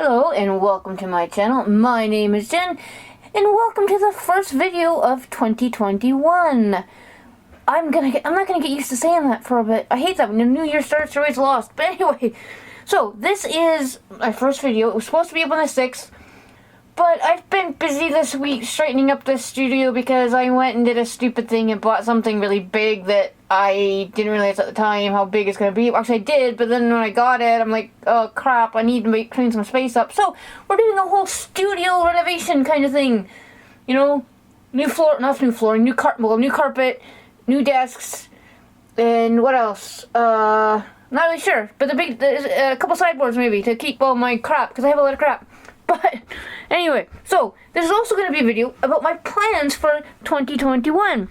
Hello and welcome to my channel. My name is Jen and welcome to the first video of 2021. I'm not gonna get used to saying that for a bit. I hate that when the new year starts, you're always lost. But anyway, so this is my first video. It was supposed to be up on the 6th, but I've been busy this week straightening up this studio because I went and did a stupid thing and bought something really big that I didn't realize at the time how big it's going to be. Actually, I did, but then when I got it, I'm like, oh crap, I need to clean some space up. So, we're doing a whole studio renovation kind of thing. You know, new carpet, new desks, and what else? Not really sure, but a couple sideboards maybe to keep all my crap, because I have a lot of crap. But anyway, so there's also going to be a video about my plans for 2021.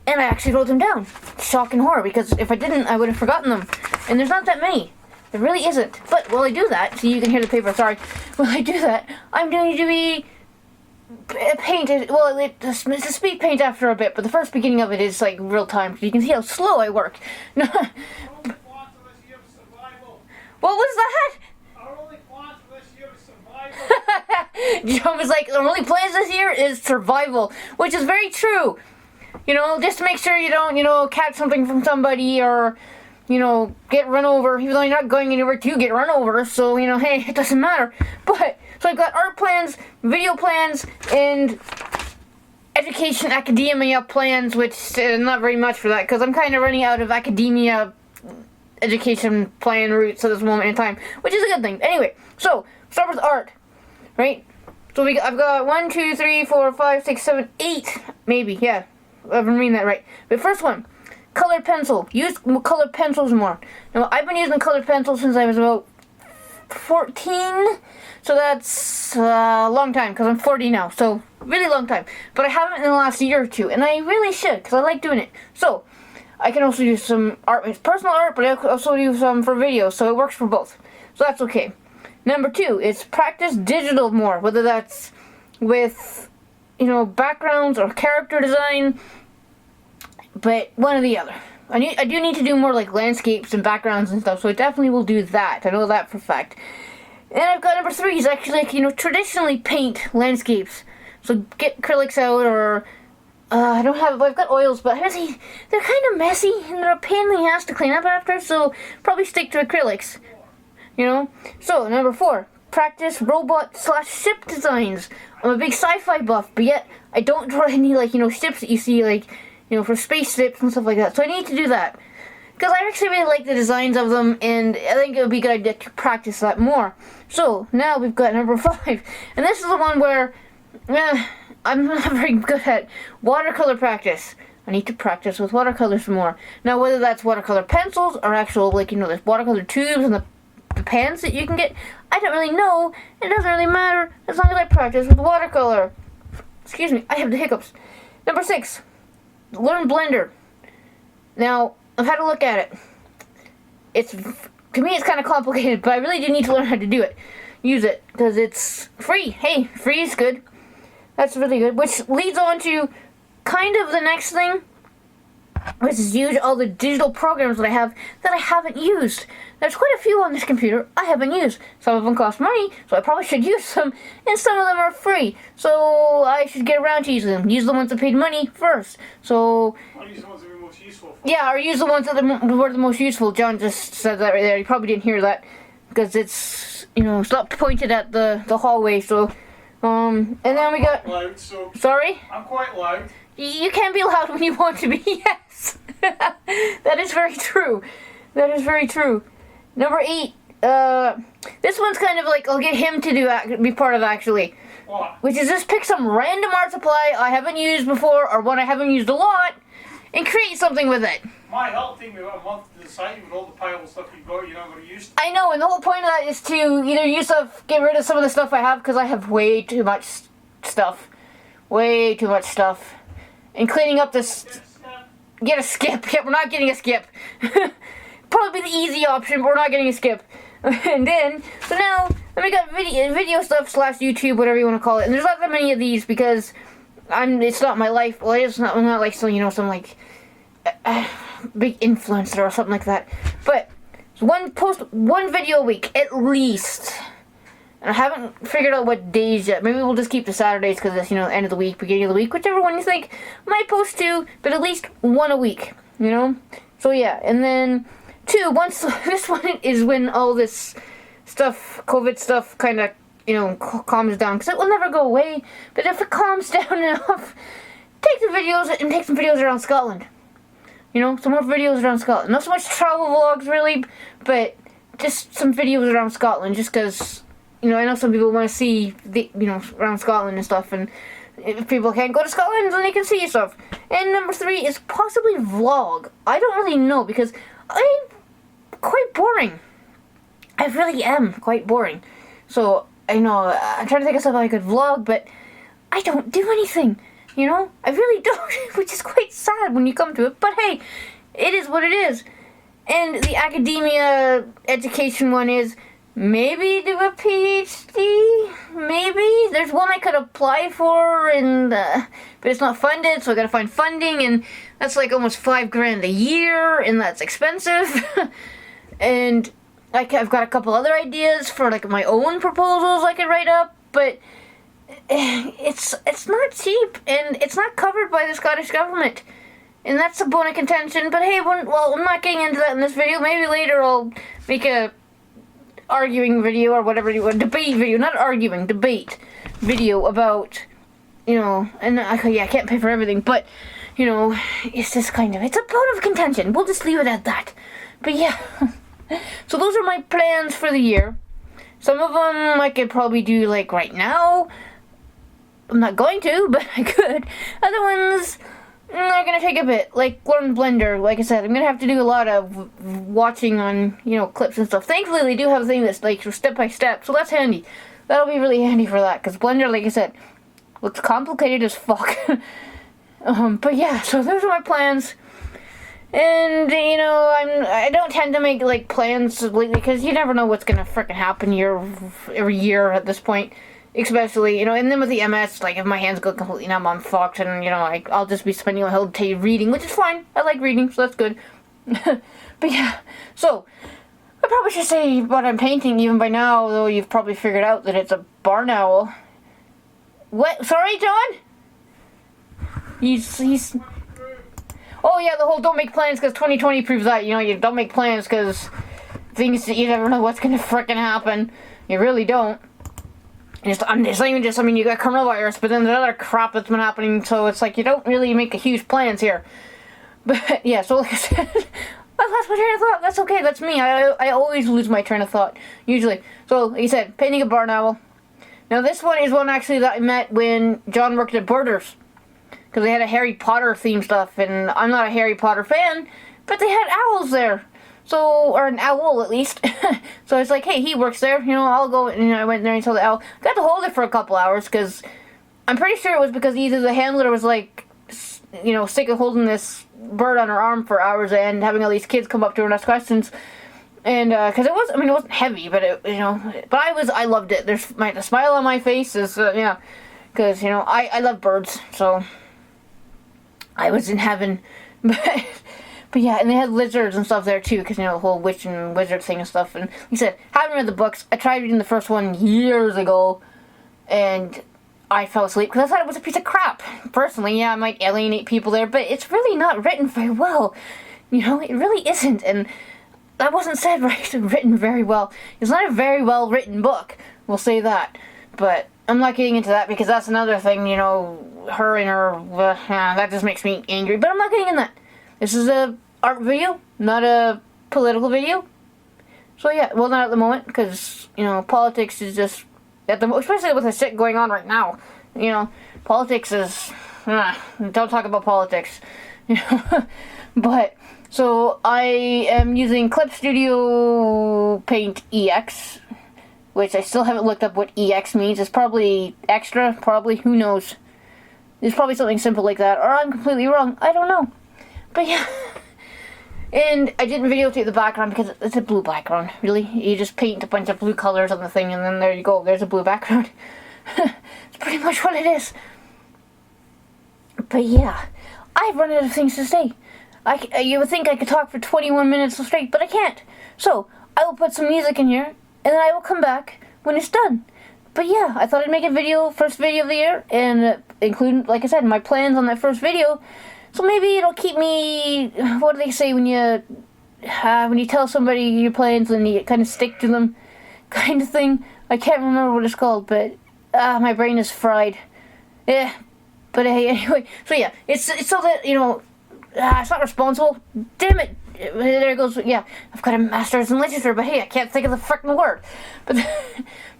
And I actually wrote them down. Shock and horror, because if I didn't, I would have forgotten them. And there's not that many. There really isn't. But while I do that, so you can hear the paper, sorry. While I do that, I'm going to be painted. Well, it's a speed paint after a bit, but the first beginning of it is like real time. So you can see how slow I work. What was that? John was like, the only plans this year is survival, which is very true. You know, just to make sure you don't, catch something from somebody or, get run over, even though you're not going anywhere to get run over. So, hey, it doesn't matter. But, so I've got art plans, video plans, and education academia plans, which not very much for that, because I'm kind of running out of academia education plan routes at this moment in time, which is a good thing. Anyway, so, start with art, right? So I've got 1, 2, 3, 4, 5, 6, 7, 8, maybe, yeah. I've been reading that right. But first one, colored pencil. Use colored pencils more. Now, I've been using colored pencils since I was about 14. So that's a long time, because I'm 40 now. So, really long time. But I haven't in the last year or two. And I really should, because I like doing it. So, I can also use some art. It's personal art, but I also use some for videos. So, it works for both. So, that's okay. Number 2 is practice digital more. Whether that's with, backgrounds or character design. But one or the other. I do need to do more like landscapes and backgrounds and stuff, so I definitely will do that. I know that for a fact. And I've got number 3 is actually traditionally paint landscapes. So get acrylics out, or I don't have. I've got oils, but they're kind of messy and they're a pain in the ass to clean up after. So probably stick to acrylics. So number 4, practice robot/ship designs. I'm a big sci-fi buff, but yet I don't draw any ships that you see for space ships and stuff like that. So I need to do that. Because I actually really like the designs of them, and I think it would be a good idea to practice that more. So, now we've got number 5. And this is the one where I'm not very good at watercolor practice. I need to practice with watercolors more. Now, whether that's watercolor pencils or actual, there's watercolor tubes and the pens that you can get, I don't really know. It doesn't really matter as long as I practice with watercolor. Excuse me, I have the hiccups. Number 6. Learn Blender. Now, I've had a look at it. To me, it's kind of complicated, but I really do need to learn how to do it. Use it, because it's free. Hey, free is good. That's really good. Which leads on to kind of the next thing, which is use all the digital programs that I haven't used. There's quite a few on this computer I haven't used. Some of them cost money, so I probably should use them, and some of them are free. So I should get around to using them. Use the ones that paid money first. So I'll use the ones that are most useful for. yeah, or use the ones that were the most useful. John just said that right there. You probably didn't hear that because it's it's not pointed at the hallway. So and then we got loud, so sorry. I'm quite loud. You can be loud when you want to be. Yes, that is very true. That is very true. Number 8. This one's kind of like I'll get him to be part of actually. What? Which is just pick some random art supply I haven't used before or one I haven't used a lot, and create something with it. My help take me about a month to decide with all the pile of stuff you've got you're not going to use. I know, and the whole point of that is to either get rid of some of the stuff I have because I have way too much stuff. Way too much stuff. And cleaning up this. Get a skip. Yeah, we're not getting a skip. Probably the easy option, but we're not getting a skip. And then, so now, then we got video stuff / YouTube, whatever you want to call it. And there's not that many of these because it's not my life. Well, I'm not like some like big influencer or something like that. But one video a week, at least. And I haven't figured out what days yet. Maybe we'll just keep the Saturdays because it's, end of the week, beginning of the week, whichever one you think. Might post 2, but at least 1 a week, So yeah, and then 2, once this one is when all this stuff, COVID stuff, kind of, calms down. Because it will never go away. But if it calms down enough, take some videos around Scotland. Some more videos around Scotland. Not so much travel vlogs, really, but just some videos around Scotland, just because, I know some people want to see, around Scotland and stuff, and if people can't go to Scotland, then they can see stuff. And number 3 is possibly vlog. I don't really know, because I'm quite boring. I really am quite boring. So, I know, I'm trying to think of something I could vlog, but I don't do anything. I really don't, which is quite sad when you come to it. But hey, it is what it is. And the academia education one is maybe do a PhD. Maybe there's one I could apply for, but it's not funded, so I gotta find funding, and that's like almost $5,000 a year, and that's expensive. And I've got a couple other ideas for like my own proposals I could write up, but it's not cheap, and it's not covered by the Scottish government, and that's a bone of contention. But hey, I'm not getting into that in this video. Maybe later I'll make a arguing video or whatever you want, debate video, not arguing, debate video about, and I can't pay for everything, but it's just it's a bone of contention. We'll just leave it at that. But yeah, so those are my plans for the year. Some of them I could probably do like right now. I'm not going to, but I could. Other ones are going to take a bit, like learn Blender. Like I said, I'm going to have to do a lot of watching on, clips and stuff. Thankfully, they do have a thing that's like step by step, so that's handy. That'll be really handy for that, because Blender, like I said, looks complicated as fuck. But yeah, so those are my plans. And, I don't tend to make, like, plans lately, because you never know what's going to frickin' happen every year at this point. Especially, and then with the MS, like, if my hands go completely numb, I'm fucked, and, I'll just be spending my whole day reading, which is fine. I like reading, so that's good. But yeah, so, I probably should say what I'm painting even by now, though you've probably figured out that it's a barn owl. What? Sorry, John? He's... Oh yeah, the whole don't make plans because 2020 proves that, you don't make plans because things that you never know what's gonna frickin' happen. You really don't. It's not even just, you got coronavirus, but then there's other crap that's been happening, so it's like you don't really make a huge plans here. But yeah, so like I said, I lost my train of thought. That's okay, that's me. I always lose my train of thought, usually. So, like you said, painting a barn owl. Now this one is one actually that I met when John worked at Borders. Because they had a Harry Potter themed stuff, and I'm not a Harry Potter fan, but they had owls there. So, or an owl at least. So it's like, hey, he works there, I'll go, and I went there and saw the owl. Got to hold it for a couple hours, because I'm pretty sure it was because either the handler was like, sick of holding this bird on her arm for hours and having all these kids come up to her and ask questions. And, because it wasn't heavy, but but I loved it. The smile on my face is, because, I love birds, so I was in heaven. But yeah, and they had lizards and stuff there too, because, the whole witch and wizard thing and stuff. And like I said, haven't read the books. I tried reading the first one years ago, and I fell asleep because I thought it was a piece of crap. Personally, yeah, I might alienate people there, but it's really not written very well. It really isn't, and that wasn't said right, written very well. It's not a very well written book, we'll say that. But I'm not getting into that because that's another thing, her and her, that just makes me angry. But I'm not getting in that. This is a art video, not a political video. So yeah, well, not at the moment, because, politics is just, especially with the shit going on right now, politics is, don't talk about politics, But, so, I am using Clip Studio Paint EX, which I still haven't looked up what EX means. It's probably extra, who knows. It's probably something simple like that, or I'm completely wrong, I don't know. But yeah, and I didn't videotape the background because it's a blue background, really. You just paint a bunch of blue colors on the thing and then there you go, there's a blue background. It's pretty much what it is. But yeah, I've run out of things to say. You would think I could talk for 21 minutes straight, but I can't. So, I will put some music in here, and then I will come back when it's done. But yeah, I thought I'd make a video, first video of the year, and include, like I said, my plans on that first video. So maybe it'll keep me, what do they say when you tell somebody your plans and you kind of stick to them, kind of thing. I can't remember what it's called, but my brain is fried. Yeah, but hey, anyway, so yeah, it's so that, it's not responsible. Damn it. There it goes. Yeah, I've got a master's in literature, but hey, I can't think of the frickin' word. But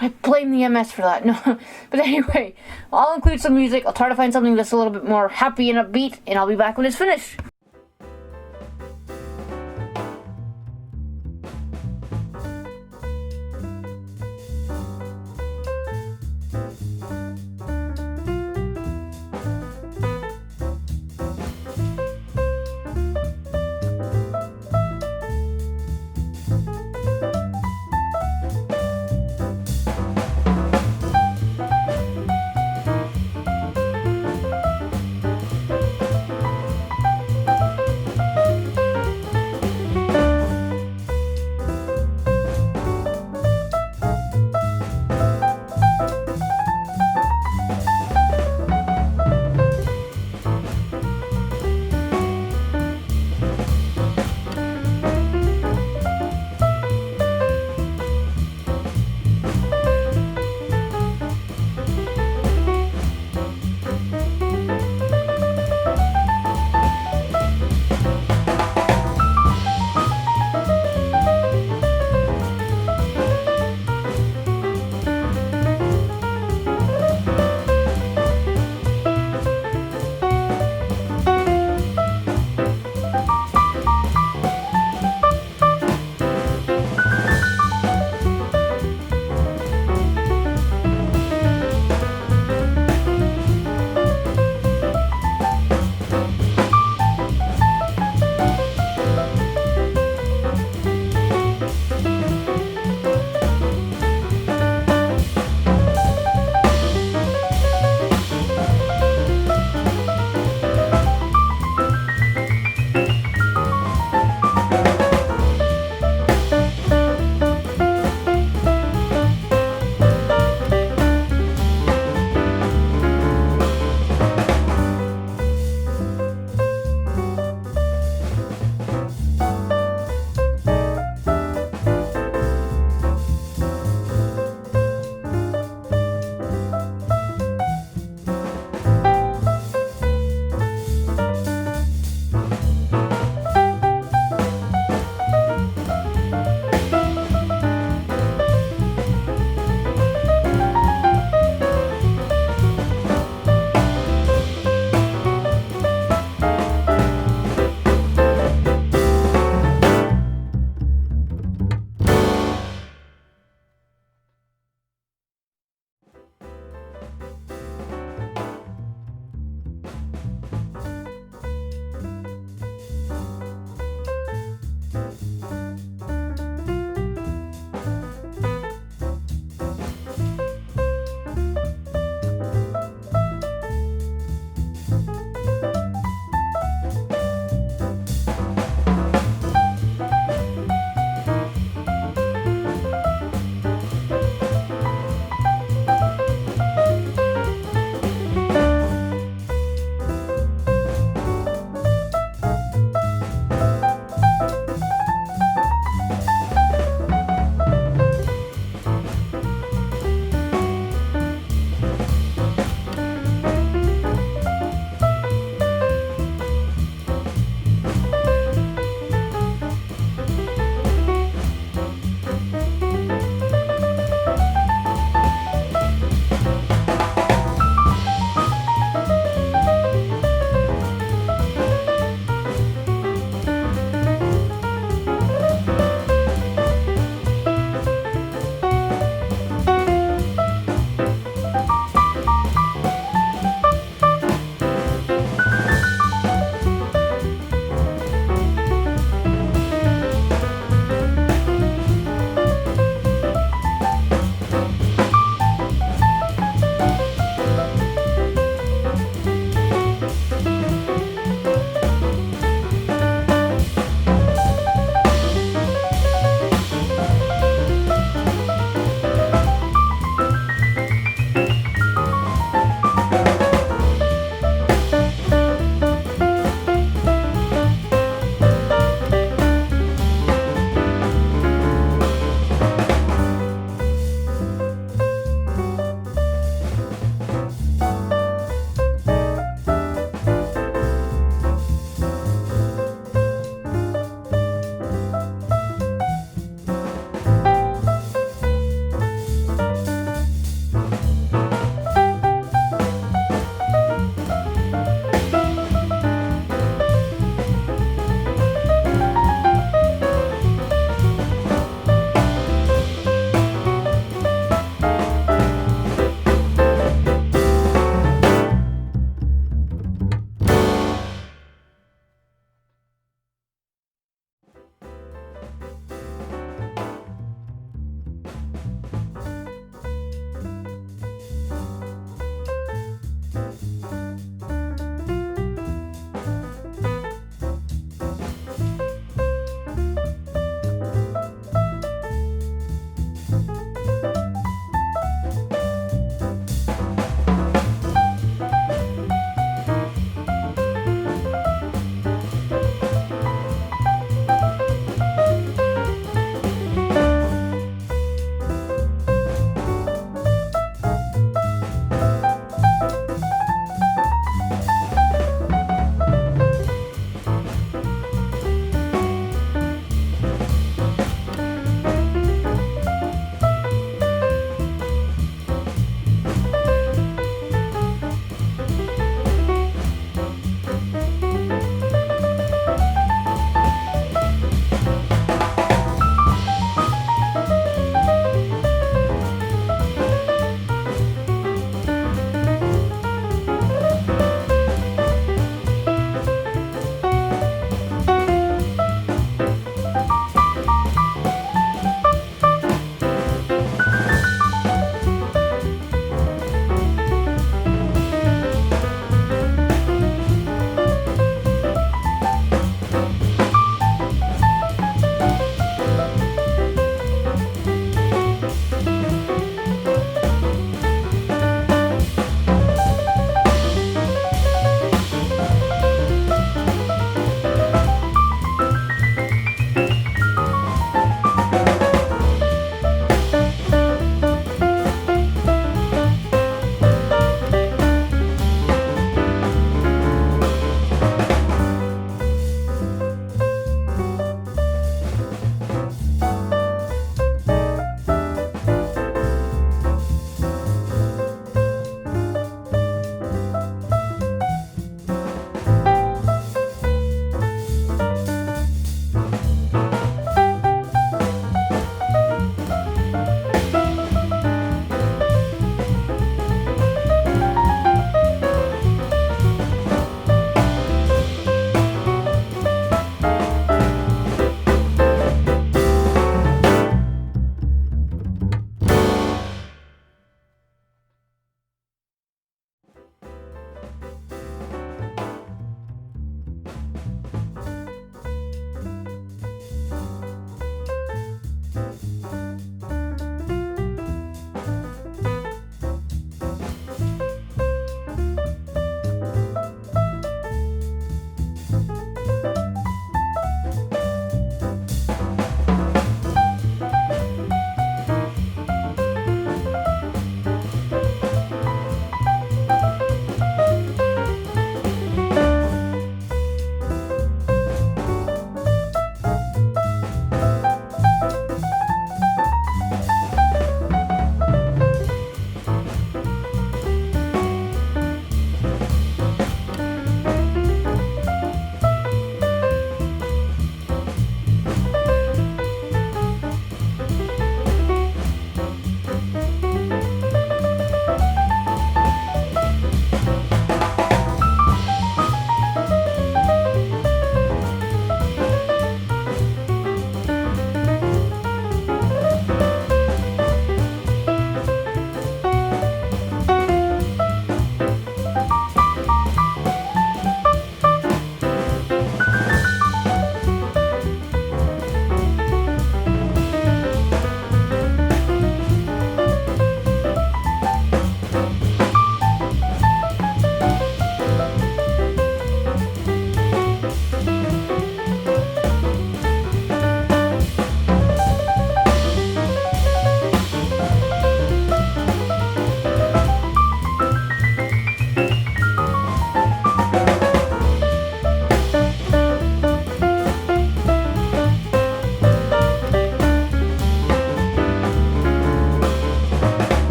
I blame the MS for that. No, but anyway, I'll include some music. I'll try to find something that's a little bit more happy and upbeat, and I'll be back when it's finished.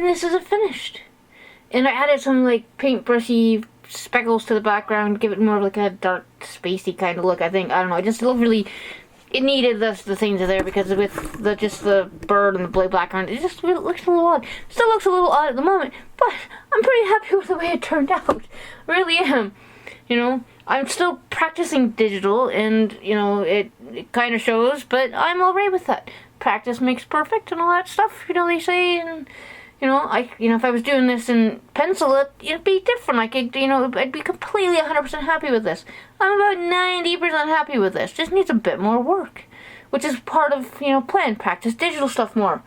and this isn't finished. And I added some like paintbrushy speckles to the background, give it more of like a dark, spacey kind of look. I think, I don't know, it just looked really. It needed the things there because with just the bird and the blue background, it just really looks a little odd. Still looks a little odd at the moment, but I'm pretty happy with the way it turned out. I really am. You know, I'm still practicing digital, and you know it kind of shows, but I'm alright with that. Practice makes perfect and all that stuff. You know they say, and you know if I was doing this in pencil, it'd be different. I could, I'd be completely 100% happy with this. I'm about 90% happy with this. Just needs a bit more work, which is part of plan, practice digital stuff more.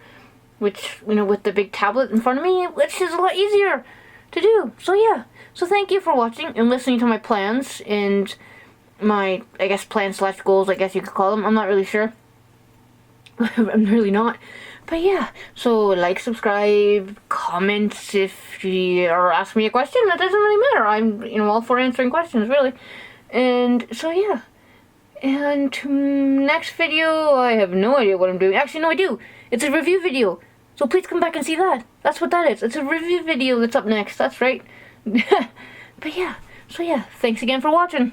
Which with the big tablet in front of me, which is a lot easier to do. So yeah. So thank you for watching and listening to my plans and my, I guess, plans/goals, I guess you could call them. I'm not really sure. I'm really not. But yeah, so like, subscribe, comment if you, or ask me a question. That doesn't really matter. I'm, all for answering questions, really. And so yeah. And next video, I have no idea what I'm doing. Actually, no, I do. It's a review video. So please come back and see that. That's what that is. It's a review video that's up next. That's right. But yeah. So yeah, thanks again for watching.